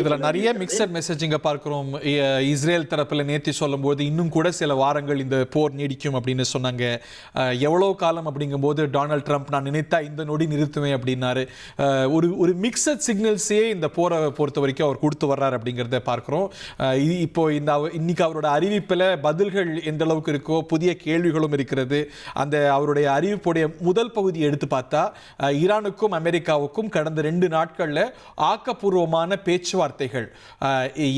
இதுல நிறைய மிக்சட் மெசேஜிங்க பார்க்கிறோம். இஸ்ரேல் தரப்புல நேத்தி சொல்லும்போது இன்னும் கூட சில வாரங்கள் இந்த போர் நீடிக்கும் அப்படின்னு சொன்னாங்க. எவ்வளவு காலம் அப்படிங்கும்போது டொனால்ட் ட்ரம்ப் நான் நினைத்தா இந்த நொடி நிறுத்துவேன் அப்படின்னாரு. ஒரு மிக்சட் சிக்னல்ஸே இந்த போரை பொறுத்த வரைக்கும் அவர் கொடுத்து வர்றாரு அப்படிங்கிறத பார்க்கிறோம். இப்போ இன்னைக்கு அவரோட அறிவிப்பில் பதில்கள் எந்த அளவுக்கு இருக்கோ புதிய கேள்விகளும் இருக்கிறது. அந்த அவருடைய அறிவிப்புடைய முதல் பகுதியை எடுத்து பார்த்தா ஈரானுக்கும் அமெரிக்காவுக்கும் கடந்த 2 நாட்களில் ஆக்கப்பூர்வமான பேச்சுவார்த்தைகள்,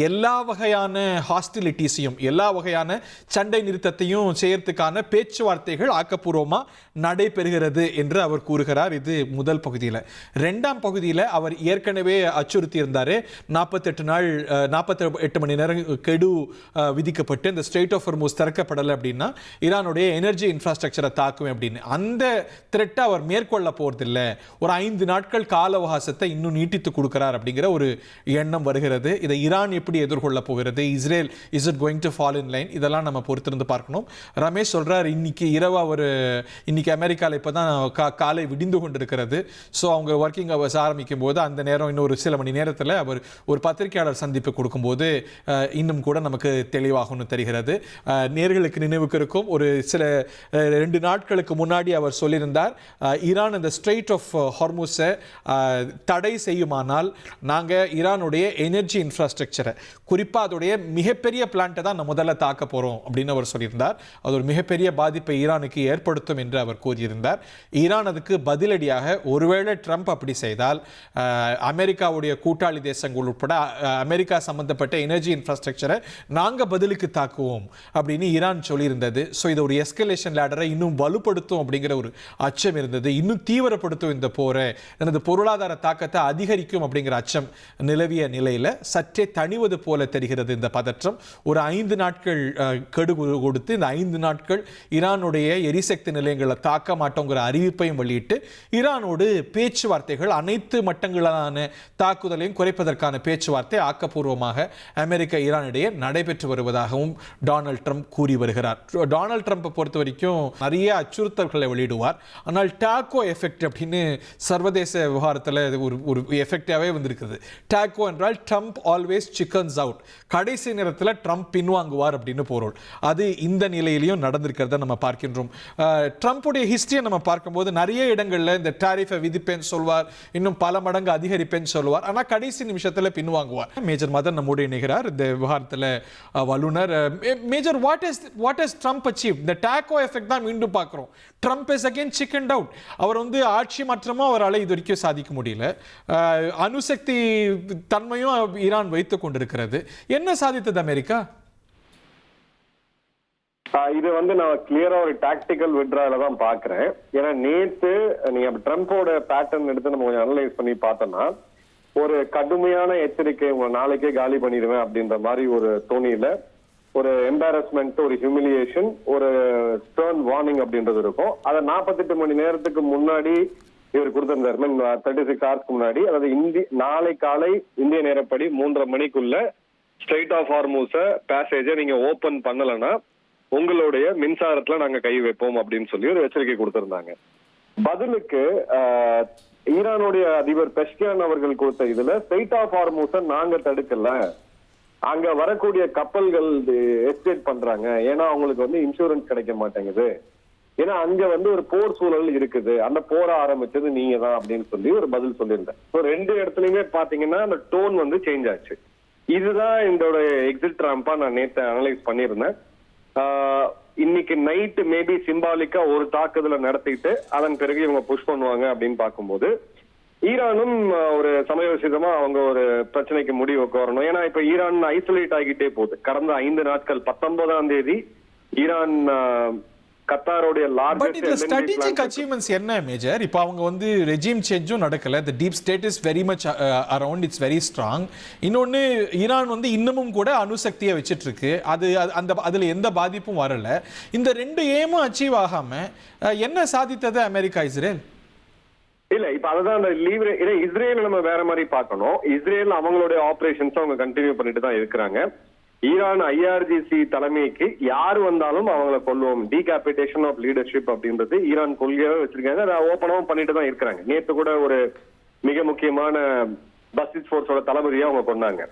எல்லா வகையான ஹாஸ்டிலிட்டிஸையும் எல்லா வகையான சண்டை நிறுத்தத்தையும் செய்யறதுக்கான பேச்சுவார்த்தைகள் ஆக்கப்பூர்வமாக நடைபெறுகிறது என்று அவர் கூறுகிறார். இது முதல் பகுதியில். 2ஆம் பகுதியில் அவர் ஏற்கனவே அச்சுறுத்தி இருந்தார். 48 மணி நேரம் கெடு விதிக்கப்பட்டு இந்த ஸ்ட்ரெய்ட் ஆஃப் ஹார்முஸ் திறக்கப்படலை அப்படின்னா ஈரானுடைய எனர்ஜி இன்ஃப்ராஸ்ட்ரக்சரை தாக்குவேன் அப்படின்னு. அந்த த்ரெட்டை அவர் மேற்கொள்ள போறதில்லை. ஒரு 5 நாட்கள் கால அவகாசத்தை இன்னும் நீட்டித்து கொடுக்கிறார் அப்படிங்கிற ஒரு எண்ணம் வருகிறது. இதை ஈரான் எப்படி எதிர்கொள்ள போகிறது? Israel is it going to fall in line? இதெல்லாம் நம்ம பொறுத்திருந்து பார்க்கணும். ரமேஷ் சொல்றார், இன்னைக்கு இரவு அவர் இன்னைக்கு அமெரிக்காவில் இப்போ தான் காலை விடிந்து கொண்டிருக்கிறது. ஸோ அவங்க ஒர்க்கிங் ஹவர்ஸ் ஆரம்பிக்கும் போது அந்த நேரம் இன்னும் ஒரு சில மணி நேரத்தில் அவர் ஒரு பத்திரிகையாளர் சந்திப்பு கொடுக்கும்போது இன்னும் கூட நமக்கு தெளிவாகும்னு தெரிகிறது. நேர்களுக்கு நினைவுக்கு இருக்கும், ஒரு சில 2 நாட்களுக்கு முன்னாடி அவர் சொல்லியிருந்தார், ஈரான் இந்த ஸ்ட்ரெய்ட் ஆஃப் ஹார்முஸை தடை செய்யுமானால் நாங்கள் ஈரானுடைய எனர்ஜி இன்ஃப்ராஸ்ட்ரக்சரை, குறிப்பாக அதோடைய மிகப்பெரிய பிளான்ட்டை தான் முதல்ல தாக்க போகிறோம் அப்படின்னு அவர் சொல்லியிருந்தார். அது ஒரு மிகப்பெரிய பாதிப்பை ஈரானுக்கு ஏற்படுத்தும் என்று அவர் கூறியிருந்தார். ஈரான் அதுக்கு பதிலடியாக ஒருவேளை ட்ரம்ப் அப்படி செய்தால் அமெரிக்காவுடைய கூட்டாளி தேசங்கள் உட்பட அமெரிக்கா சம்பந்தப்பட்ட எனர்ஜி இன்ஃப்ராஸ்ட்ரக்சரை நாங்கள் பதிலுக்கு தாக்குவோம் அப்படின்னு ஈரான் சொல்லியிருந்தது. ஸோ இது ஒரு எஸ்கலேஷன் லேடரை இன்னும் வலுப்படுத்தும் அப்படிங்கிற ஒரு அச்சம் இருந்தது. இன்னும் தீவிரப்படுத்தும் இந்த போரை, எனது பொருளாதார தாக்கத்தை அதிகரிக்கும் அப்படிங்கிற அச்சம் நிலவிய நிலையில் சற்றே தணிவது போல தெரிகிறது இந்த பதற்றம். ஒரு 5 நாட்கள் கெடு கொடுத்து இந்த 5 நாட்கள் ஈரானுடைய எரிசக்தி நிலையங்களை தாக்க மாட்டோங்கிற அறிவிப்பையும் வெளியிட்டு ஈரானோடு பேச்சுவார்த்தைகள், அனைத்து மட்டங்களான தாக்குதலையும் குறைப்பதற்கான பேச்சுவார்த்தை ஆக்கப்பூர்வமாக அமெரிக்கா ஈரான் இடையே நடைபெற்று வருவதாகவும் டொனால்ட் ட்ரம்ப் கூறி வருகிறார். டொனால்ட் ட்ரம்ப்பை பொறுத்த வரைக்கும் நிறைய அச்சுறுத்தல்களை வெளியிடுவார். ஆனால் டாக்கோ எஃபெக்ட் அப்படின்னு சர்வதேச விவகாரத்தில் ஒரு எஃபெக்டாகவே வந்திருக்குது. டாக்கோ என்றால் ட்ரம்ப் ஆல்வேஸ் சிக்கன்ஸ் அவுட், கடைசி நேரத்தில் ட்ரம்ப் பின்வாங்குவார் அப்படின்னு பொருள். அது இந்த நிலையிலையும் நடந்திருக்கிறத நம்ம பார்க்கின்றோம். ட்ரம்ப்புடைய ஹிஸ்டரியை நம்ம பார்க்கும்போது நிறைய இடங்களில் இந்த டாரிஃபை விதிப்பேன்னு சொல்வார், இன்னும் பல மடங்கு அதிகரிப்பேன்னு சொல்லுவார், ஆனால் கடைசி நிமிஷத்தில் பின்வாங்குவார். மேஜர் மதன் நம்முடைய இணைகிறார், இந்த விவகாரத்தில் வல்லுனர். Major, what has Trump achieve? இந்த டாக்கோ எஃபெக்ட் தான் மீண்டும் பார்க்குறோம். Trump is again chicken out. அவர் ஆட்சி மாற்றமும் அவரால் இது வரைக்கும் சாதிக்க முடியல. அணுசக்தி தன்மையும் ஈரான் வைத்துக் கொண்டிருக்கிறது. என்ன சாதித்தது அமெரிக்கா? இது நான் கிளியரா ஒரு டாக்டிக்கல் விட்ரால தான் பாக்குறேன். ஏன்னா நேத்து நீங்க ட்ரம்போட பேட்டர்ன் எடுத்து நம்ம கொஞ்சம் அனலைஸ் பண்ணி பார்த்தோம்னா, ஒரு கடுமையான எச்சரிக்கை, உங்க நாளைக்கே காலி பண்ணிடுவேன் அப்படின்ற மாதிரி ஒரு தோணியில ஒரு எம்பாரஸ்மெண்ட், ஒரு ஹியூமிலியேஷன், ஒரு ஸ்டர்ன் வார்னிங் அப்படின்றது இருக்கும். அதை 48 மணி நேரத்துக்கு முன்னாடி இவர் கொடுத்திருந்தார். 36 ஹவர்ஸ்க்கு முன்னாடி, அதாவது நாளை காலை இந்திய நேரப்படி 3:30 மணிக்குள்ள ஸ்ட்ரெய்ட் ஆஃப் ஹார்முஸ பேசேஜை நீங்க ஓபன் பண்ணலன்னா உங்களுடைய மின்சாரத்துல நாங்க கை வைப்போம் அப்படின்னு சொல்லி ஒரு எச்சரிக்கை கொடுத்திருந்தாங்க. பதிலுக்கு ஈரானுடைய அதிபர் பெஷ்கியான் அவர்கள் கொடுத்த இதுல ஸ்ட்ரெய்ட் ஆஃப் ஹார்முஸ நாங்க தடுக்கல, அங்க வரக்கூடிய கப்பல்கள் எஸ்கேட் பண்றாங்க, ஏன்னா அவங்களுக்கு இன்சூரன்ஸ் கிடைக்க மாட்டேங்குது, ஏன்னா அங்க ஒரு போர் சூழல் இருக்குது, அந்த போர ஆரம்பிச்சது நீங்க தான் அப்படின்னு சொல்லி ஒரு பதில் சொல்லியிருந்தேன். ஸோ 2 இடத்துலயுமே பாத்தீங்கன்னா அந்த டோன் சேஞ்ச் ஆச்சு. இதுதான் இதோட எக்ஸிட் ராம்பா நான் நேற்று அனலைஸ் பண்ணியிருந்தேன். இன்னைக்கு நைட்டு மேபி சிம்பாலிக்கா ஒரு தாக்குதலை நடத்திட்டு அதன் பிறகு இவங்க புஷ் பண்ணுவாங்க அப்படின்னு பார்க்கும்போது ஈரானும் ஒரு சமயோசிதமா அவங்க ஒரு பிரச்சனைக்கு முடிவுக்கு வரணும். ஏன்னா இப்ப ஈரான் ஐசோலேட் ஆகிட்டே போகுது. கடந்த 5 நாட்கள் 19ஆம் தேதி ஈரான் கத்தாரோடைய லார்ஜஸ்ட் ஸ்ட்ராட்டஜிக் அச்சீவ்மென்ட்ஸ் என்ன மேஜர்? இப்போ அவங்க ரெஜிம் சேஞ்சும் நடக்கல, the deep state is very much around, it's very strong. இன்னொன்னு, ஈரான் இன்னமும் கூட அணுசக்தியை வச்சிட்டு இருக்கு. அதுல எந்த பாதிப்பும் வரல. இந்த 2 ஏமும் அச்சீவ் ஆகாம என்ன சாதித்தது அமெரிக்கா இஸ்ரேல்? இல்ல, இப்ப அதுதான் அந்த இஸ்ரேல் நம்ம வேற மாதிரி பார்க்கணும். இஸ்ரேல் அவங்களுடைய ஆபரேஷன்ஸ் அவங்க கண்டினியூ பண்ணிட்டு தான் இருக்கிறாங்க. ஈரான் ஐஆர்ஜிசி தலைமைக்கு யார் வந்தாலும் அவங்கள கொல்லுவோம், டீகேபிடேஷன் ஆஃப் லீடர்ஷிப் அப்படின்றது ஈரான் கொள்கையாவே வச்சிருக்காங்க. அதை ஓப்பனாவும் பண்ணிட்டு தான் இருக்கிறாங்க. நேற்று கூட ஒரு மிக முக்கியமான பஸ்டிஸ் ஃபோர்ஸோட தளபதியா அவங்க கொண்டாங்க.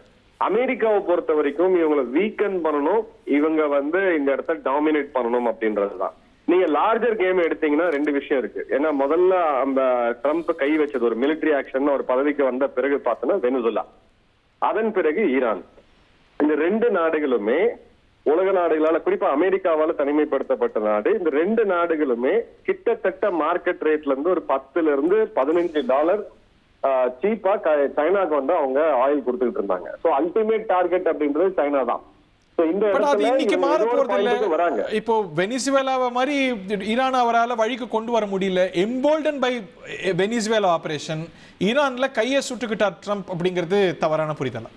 அமெரிக்காவை பொறுத்த வரைக்கும் இவங்களை வீக்கன் பண்ணணும், இவங்க வந்து இந்த இடத்த டாமினேட் பண்ணணும் அப்படின்றதுதான். நீங்க லார்ஜர் கேம் எடுத்தீங்கன்னா ரெண்டு விஷயம் இருக்கு. ஏன்னா முதல்ல அந்த ட்ரம்ப் கை வச்சது ஒரு மிலிட்டரி ஆக்ஷன் ஒரு பதவிக்கு வந்த பிறகு பார்த்தோன்னா வெனிசுலா, அதன் பிறகு ஈரான். இந்த ரெண்டு நாடுகளுமே உலக நாடுகளால குறிப்பா அமெரிக்காவால தனிமைப்படுத்தப்பட்ட நாடு. இந்த ரெண்டு நாடுகளுமே கிட்டத்தட்ட மார்க்கெட் ரேட்ல இருந்து ஒரு $10 to $15 சீப்பா சைனாக்கு வந்து அவங்க ஆயில் கொடுத்துட்டு இருந்தாங்க. சோ அல்டிமேட் டார்கெட் அப்படின்றது சைனா தான். இப்போ வெனிசுவேலாவை மாதிரி ஈரான் அவரால வழிக்கு கொண்டு வர முடியல. எம்போல்டன் பை வெனிசுவேலா ஆபரேஷன் ஈரான்ல கையை சுட்டுக்கிட்டார் ட்ரம்ப் அப்படிங்கிறது தவறான புரிதலா?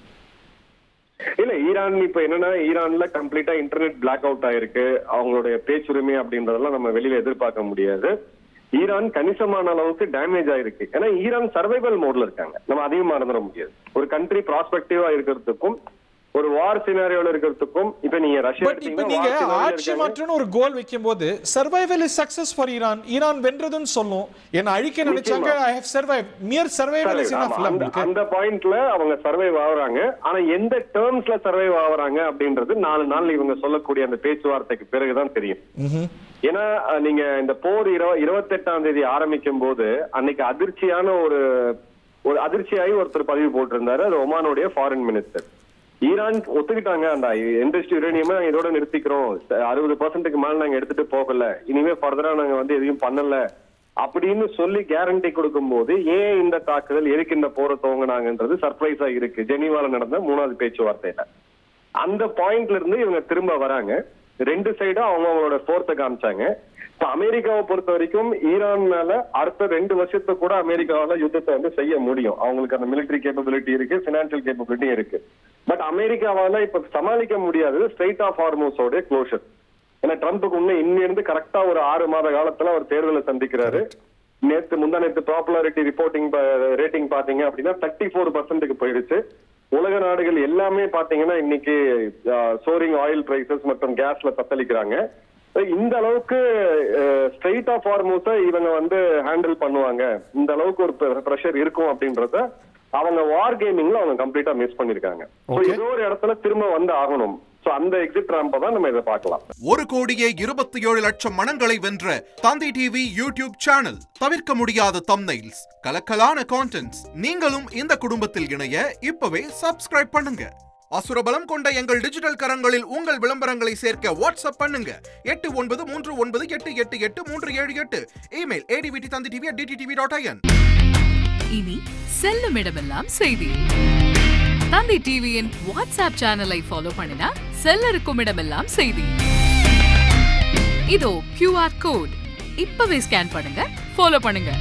இல்ல, ஈரான் இப்ப என்னன்னா ஈரான்ல கம்ப்ளீட்டா இன்டர்நெட் பிளாக் அவுட் ஆயிருக்கு. அவங்களுடைய பேச்சுரிமை அப்படின்றதெல்லாம் நம்ம வெளியில எதிர்பார்க்க முடியாது. ஈரான் கணிசமான அளவுக்கு டேமேஜ் ஆயிருக்கு. ஏன்னா ஈரான் சர்வைவல் மோட்ல இருக்காங்க, நம்ம அதிகமா மறந்துட முடியாது. ஒரு கண்ட்ரி ப்ராஸ்பெக்டிவா இருக்கிறதுக்கும் ஒரு வார் சினாரியோல இருக்கிறதுக்கும் இப்ப நீங்க ரஷ்யா நீங்க ஆட்சி மாற்றணும் ஒரு கோல் வைக்கும்போது survival is success for Iran. Iran வென்றதுன்னு சொல்லும். என்ன அழிக்க நினைச்சாங்க, I have survive. Mere survival is enough. அந்த பாயிண்ட்ல அவங்க சர்வைவ் ஆகுறாங்க. ஆனா எந்த டேர்ம்ஸ்ல சர்வைவ் ஆகுறாங்க அப்படின்றது 4 நாள் இவங்க சொல்லக்கூடிய அந்த பேச்சுவார்த்தைக்கு பிறகுதான் தெரியும். ஏன்னா நீங்க இந்த போர் 28ஆம் தேதி ஆரம்பிக்கும் போது அன்னைக்கு அதிர்ச்சியான ஒரு அதிர்ச்சியாகி ஒருத்தர் பதிவு போட்டிருந்தாரு. அது ஒமானுடைய ஃபாரின் மினிஸ்டர். ஈரான் ஒத்துக்கிட்டாங்க, அந்த இண்டஸ்ட்ரி யுரேனியமா இதோட நிறுத்திக்கிறோம், 60% மேல நாங்க எடுத்துட்டு போகல, இனிமே ஃபர்தரா நாங்க வந்து எதையும் பண்ணல அப்படின்னு சொல்லி கேரண்டி கொடுக்கும் போது ஏன் இந்த தாக்குதல், எதுக்கு இந்த போரை துவங்கினாங்கன்றது சர்ப்ரைஸா இருக்கு. ஜெனீவால நடந்த 3வது பேச்சுவார்த்தையில அந்த பாயிண்ட்ல இருந்து இவங்க திரும்ப வராங்க. ரெண்டு சைடும் அவங்களோட போர்ஸை காமிச்சாங்க. அமெரிக்காவை பொறுத்த வரைக்கும் ஈரான் மேல அடுத்த 2 வருஷத்துக்கு கூட அமெரிக்காவால யுத்தத்தை வந்து செய்ய முடியும். அவங்களுக்கு அந்த மிலிட்டரி கேப்பபிலிட்டி இருக்கு, பினான்சியல் கேப்பபிலிட்டி இருக்கு. பட் அமெரிக்காவால இப்ப சமாளிக்க முடியாது ஸ்ட்ரெயிட் ஆஃப் ஹார்மூஸோட க்ளோஷர். ஏன்னா ட்ரம்ப்புக்கு இன்னிருந்து கரெக்டா ஒரு 6 மாத காலத்துல அவர் தேர்தலை சந்திக்கிறாரு. முந்தானேத்து பாப்புலாரிட்டி ரிப்போர்ட்டிங் ரேட்டிங் பாத்தீங்க அப்படின்னா 34%க்கு போயிடுச்சு. உலக நாடுகள் எல்லாமே பாத்தீங்கன்னா இன்னைக்கு சோரிங் ஆயில் பிரைசஸ் மற்றும் கேஸ்ல தத்தளிக்கிறாங்க. இந்த அளவுக்கு ஸ்ட்ரெயிட் ஆஃப் ஹார்மூஸ இவங்க வந்து ஹேண்டில் பண்ணுவாங்க, இந்த அளவுக்கு ஒரு பிரஷர் இருக்கும் அப்படின்றத அவங்க வார் கேமிங்ல அவங்க கம்ப்ளீட்டா மிஸ் பண்ணிருக்காங்க. ஏதோ ஒரு இடத்துல திரும்ப வந்து ஆகணும். அந்த எக்ஸிட் ராம்ப தான் நம்ம இதை பார்க்கலாம். 1,27,00,000 மனங்களை வென்ற தந்தி டிவி யூடியூப் சேனல். தவிர்க்க முடியாத தம்ப்நெயில்ஸ், கலக்கலான கான்டென்ட்ஸ். நீங்களும் இந்த குடும்பத்தில் இணைய இப்பவே சப்ஸ்கிரைப் பண்ணுங்க. அசுரபலம் கொண்ட எங்கள் டிஜிட்டல் கரங்களில் உங்கள் விளம்பரங்களை சேர்க்க வாட்ஸ்அப் பண்ணுங்க. 8939888378. Email advt@dttv.in. இனி செல்லும் இடமெல்லாம் செய்தி. தந்தி டிவியின் வாட்ஸ்அப் சேனலை ஃபாலோ பண்ணினா செல்ல இருக்கும் இடமெல்லாம் செய்தி. இதோ QR கோட், இப்பவே ஸ்கேன் பண்ணுங்க, ஃபாலோ பண்ணுங்க.